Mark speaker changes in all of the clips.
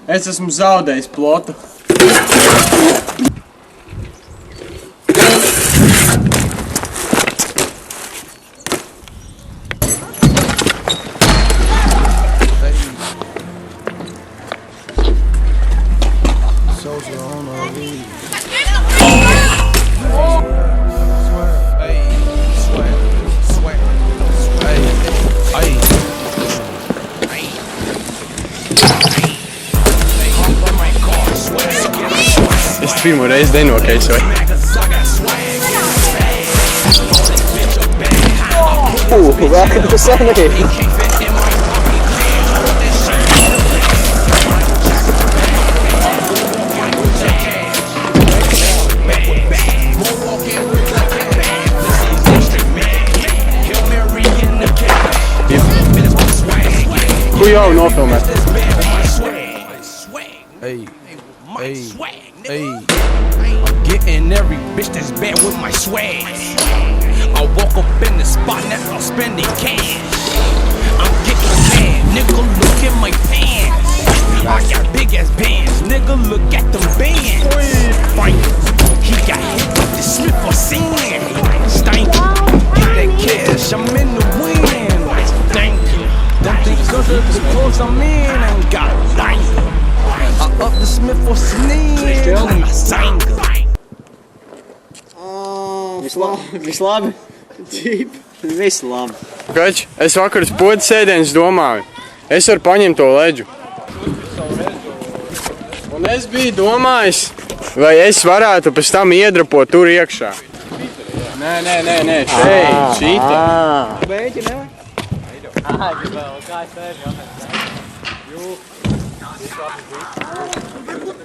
Speaker 1: Es esmu zaudējis plotu. Es pirmo reizi denokeisoju.
Speaker 2: Vēl tu sanīgi.
Speaker 1: Ko jau nofilmēt?
Speaker 3: I'm getting every bitch that's bad with my swag. I walk up in the spot, now I'm spending cash. I'm getting mad, nigga, look at my pants. I got big ass bands, nigga, look at them bands. Frank, he got hit with the Smith or sand. Stank, get that cash, I'm in the wind. Thank you. Don't think cause of the clothes I'm in, I ain't got a life. I up the Smith for sneeze and I sang.
Speaker 2: Viss labi? Ķip. Viss labi.
Speaker 1: Kač, es vakar uz podu sēdienas domāju, es varu paņemt to leģu. Un es biju domājis, vai es varētu pēc tam iedrapot tur iekšā. Nē, šeit, šitā.
Speaker 2: Beigi, ne?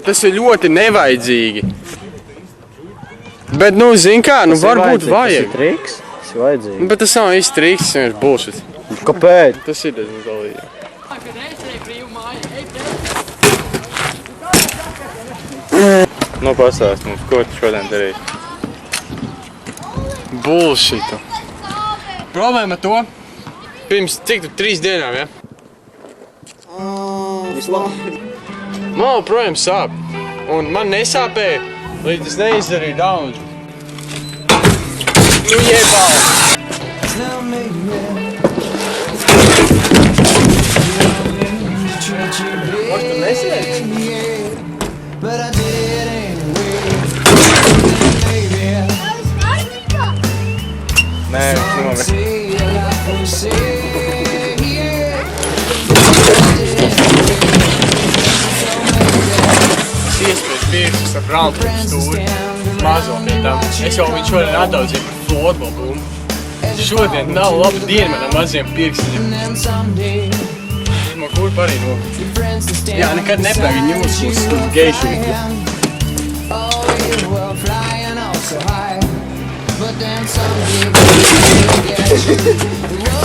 Speaker 1: Tas ir ļoti nevajadzīgi. Bet, nu, zin kā, nu varbūt vajag.
Speaker 2: Tas ir triks? Tas ir vajadzīgi.
Speaker 1: Bet tas nav īsti triks, tas ir bullshit.
Speaker 2: Kāpēc?
Speaker 1: Tas ir diezgan galīgi. Nu, pastāst mums, ko tu šodien darīji? Bullshitu. Problēma to, pirms cik tu 3 dienām, ja?
Speaker 2: Viss labi.
Speaker 1: Man joprojām sāp. Un man nesāpēja, līdz es neizdarīju daudz. Nu, jebal! Moš tu nesēdzi? Nē, nomet. Iespēc pirkstus ar brauntrupu stūri, mazo pie tam. Es jau viņu šodien atdaudzēju par florbola bumbu. Šodien nav laba diena manam maziem pirkstiņam. Man kurpa arī nomet. Jā, nekad nepēga ņūs uz geišu.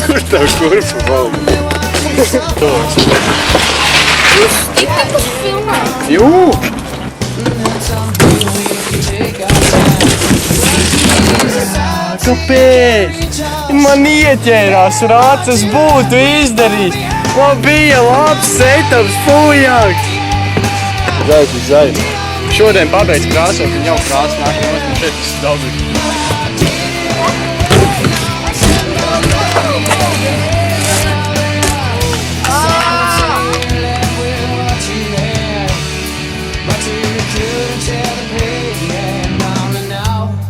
Speaker 1: Kur tev kurpa valda? Jū! Kāpēc? Man ieķērās, rācis būtu izdarījis. Man bija labs setups, fujāks. Zaļš. Šodien pabeidz krāsot, un jau krāsa nāk, un šeit tas daudz.